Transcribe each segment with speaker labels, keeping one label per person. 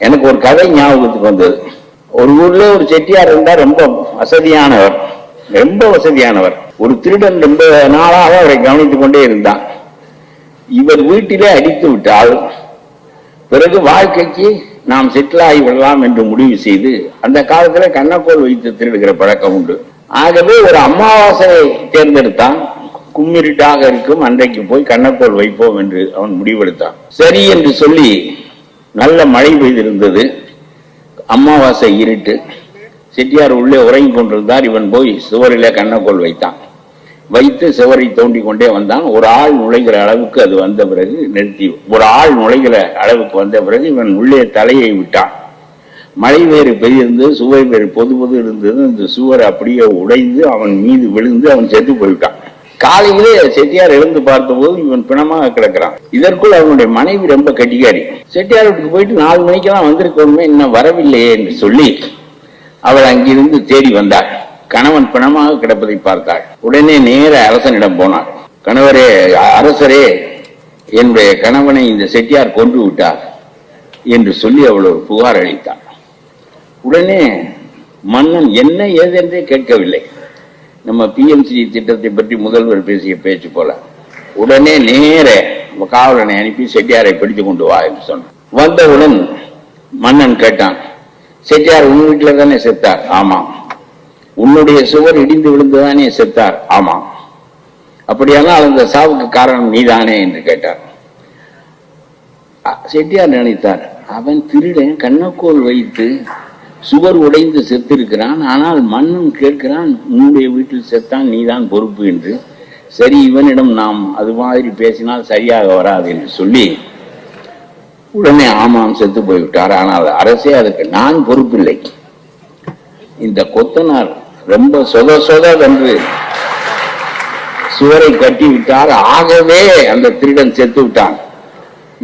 Speaker 1: எனக்கு ஒரு கதை ஞாபகத்துக்கு வந்தது. ஒரு ஊர்ல ஒரு செட்டியார் இருந்தா, ரொம்ப வசதியானவர், ரொம்ப வசதியானவர். ஒரு திருடன் ரொம்ப நாளாக அவரை கவனித்துக் கொண்டே இருந்தான். இவர் வீட்டிலே அடித்து விட்டால் பிறகு வாழ்க்கைக்கு நாம் செட்டில் ஆகிவிடலாம் என்று முடிவு செய்து, அந்த காலத்துல கண்ணக்கோல் வைத்து திருடுகிற பழக்கம் உண்டு. ஆகவே ஒரு அமாவாசையை தேர்ந்தெடுத்தான். கும்மிருட்டாக இருக்கும் அன்றைக்கு போய் கண்ணக்கோல் வைப்போம் என்று அவன் முடிவெடுத்தான். சரி என்று சொல்லி நல்ல மழை பெய்திருந்தது, அமாவாசை இருட்டு. செட்டியார் உள்ளே உறங்கி கொண்டிருந்தார். இவன் போய் சுவரிலே கண்ணக்கோல் வைத்தான். வைத்து சுவரை தோண்டி கொண்டே வந்தான். ஒரு ஆள் நுழைகிற அளவுக்கு அது வந்த பிறகு நிறுத்தி, ஒரு ஆள் நுழைகிற அளவுக்கு வந்த பிறகு இவன் உள்ளே தலையை விட்டான். மழை வேறு பெய்திருந்தது, சுவர் வேறு பொது பொது இருந்தது. அந்த சுவர் அப்படியே உடைந்து அவன் மீது விழுந்து அவன் செத்து போய்விட்டான். காலையிலே செட்டியார் எழுந்து பார்த்தபோது இவன் பிணமாக கிடக்கிறான். இதற்குள் அவனுடைய மனைவி ரொம்ப கட்டிக்காரி. செட்டியார் வீட்டுக்கு போயிட்டு 4 மணிக்கெல்லாம் வந்திருக்கோமே, இன்னும் வரவில்லையே என்று சொல்லி அவள் அங்கிருந்து தேடி வந்தாள். கணவன் பிணமாக கிடப்பதை பார்த்தாள். உடனே நேர அரசனிடம் போனாள். கணவரே, அரசரே, என்னுடைய கணவனை இந்த செட்டியார் கொன்று விட்டார் என்று சொல்லி அவள் ஒரு புகார் அளித்தாள். உடனே மன்னன் என்ன ஏதென்றே கேட்கவில்லை. நம்ம PMC திட்டத்தை பற்றி முதல்வர் பேசிய பேச்சு போல உடனே நேர காவலனை அனுப்பி செட்டியாரை பிடித்து கொண்டு வா என்று சொன்னான். வந்தவுடன் மன்னன் கேட்டான், செட்டியார் உன் வீட்டுல தானே செத்தார்? ஆமா. உன்னுடைய சுவர் இடிந்து விழுந்துதானே செத்தார்? ஆமா. அப்படியானால் அந்த சாவுக்கு காரணம் நீதானே என்று கேட்டார். செட்டியார் நினைத்தார், அவன் திருடன் கண்ணக்கோல் வைத்து சுவர் உடைந்து செத்திருக்கிறான், ஆனால் மன்னன் கேட்கிறான் உன்னுடைய வீட்டில் செத்தான், நீதான் பொறுப்பு என்று. சரி, இவனிடம் நாம் அது மாதிரி பேசினால் சரியாக வராது என்று சொல்லி உடனே ஆமாம் செத்து போய்விட்டார், ஆனால் அரசே அதுக்கு நான் பொறுப்பில்லை. இந்த கொத்தனார் ரொம்ப சொதென்று சுவரை கட்டி விட்டார், ஆகவே அந்த திருடன் செத்து விட்டான்.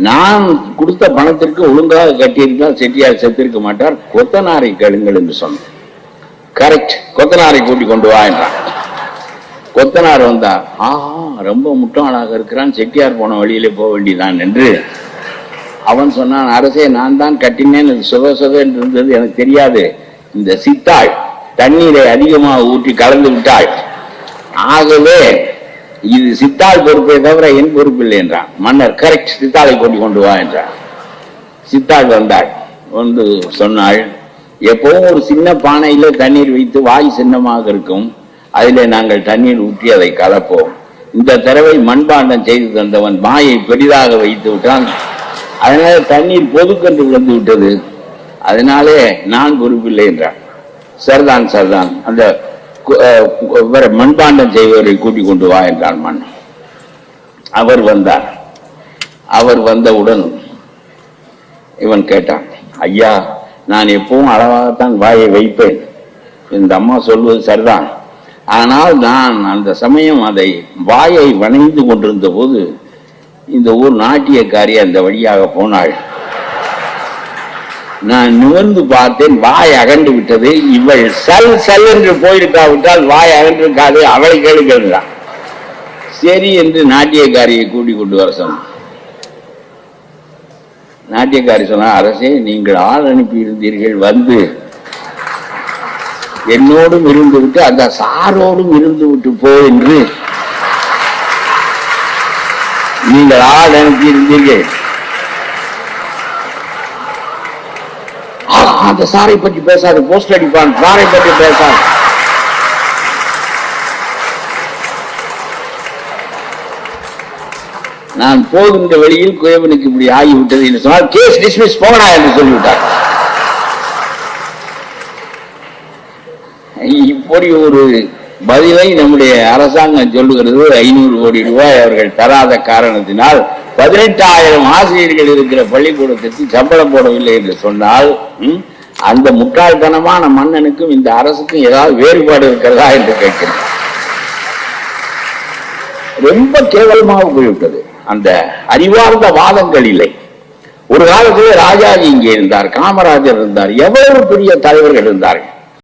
Speaker 1: நான் கொடுத்த பணத்திற்கு ஒழுங்காக கட்டியிருந்தால் செட்டியார் செத்திருக்க மாட்டார், கொத்தனாரை கேளுங்கள் என்று சொன்னார். கரெக்ட், கொத்தனாரை கூட்டிக் கொண்டு வா என்றான். கொத்தனார் வந்தார். ஆஹா, ரொம்ப முட்டாளாக இருக்கிறான், செட்டியார் போன வழியிலே போக வேண்டியதான் என்று அவன் சொன்னான். அரசே, நான் தான் கட்டினேன், சொத என்று இருந்தது, எனக்கு தெரியாது. இந்த சித்தாள் தண்ணீரை அதிகமாக ஊற்றி கலந்து விட்டாள், ஆகவே இது சித்தாள் பொறுப்பை தவிர என் பொறுப்பில்லை என்றான். மன்னர் கரெக்ட், சித்தாளை கொண்டு வா என்றார். சித்தாள் வந்தாள். வந்து சொன்னாள், எப்பவும் ஒரு சின்ன பானையில தண்ணீர் வைத்து வாய் சின்னமாக இருக்கும், அதிலே நாங்கள் தண்ணீர் ஊற்றி அதை கலப்போம். இந்த தடவை மண்பாண்டம் செய்து தந்தவன் வாயை பெரிதாக வைத்து விட்டான், அதனால தண்ணீர் பொதுக்கென்று விழுந்து விட்டது, அதனாலே நான் பொறுப்பில்லை என்றான். சரிதான், அந்த மண்பாண்டம் செய்வதை கூட்டிக் கொண்டு வா என்றான் மன்னன். அவர் வந்தார். அவர் வந்தவுடன் இவன் கேட்டான், ஐயா, நான் எப்பவும் அளவாகத்தான் வாயை வைப்பேன், இந்த அம்மா சொல்வது சரிதான், ஆனால் நான் அந்த சமயம் அதை வாயை வணைந்து கொண்டிருந்த போது இந்த ஊர் நாட்டியக்காரி அந்த வழியாக போனாள். நான் நிமிர்ந்து பார்த்தேன், வாய் அகன்று விட்டது. இவள் சல் என்று போயிருக்காவிட்டால் வாய் அகன்றிருக்காது, அவளை கேளுகிறான். சரி என்று நாட்டியக்காரியை கூட்டிக் கொண்டு வர சொன்னான். நாட்டியக்காரி சொன்னா, அரசே, நீங்கள் ஆள் அனுப்பி இருந்தீர்கள், வந்து என்னோடும் இருந்து விட்டு அந்த சாரோடும் இருந்து விட்டு போ என்று நீங்கள் ஆள் அனுப்பி இருந்தீர்கள். அந்த சாரை பற்றி பேசாது, போஸ்ட் அடிப்பான், சாரை பற்றி பேசாது. நான் போகின்ற வழியில் குயவனுக்கு இப்படி ஆகிவிட்டது என்று சொன்னால் கேஸ் டிஸ்மிஸ் போகடா என்று சொல்லிவிட்டார். இப்படி ஒரு பதிலை நம்முடைய அரசாங்கம் சொல்லுகிறது. 500 கோடி ரூபாய் அவர்கள் தராத காரணத்தினால் 18,000 ஆசிரியர்கள் இருக்கிற பள்ளிக்கூடத்திற்கு சம்பளம் போடவில்லை என்று சொன்னால், அந்த முட்டாள்தனமான மன்னனுக்கும் இந்த அரசுக்கும் ஏதாவது வேறுபாடு இருக்கிறதா என்று கேட்கிறேன். ரொம்ப கேவலமாக போய்விட்டது. அந்த அறிவார்ந்த வாதங்கள் இல்லை. ஒரு காலத்திலே ராஜாஜி இங்கே இருந்தார், காமராஜர் இருந்தார், எவ்வளவு பெரிய தலைவர்கள் இருந்தார்கள்.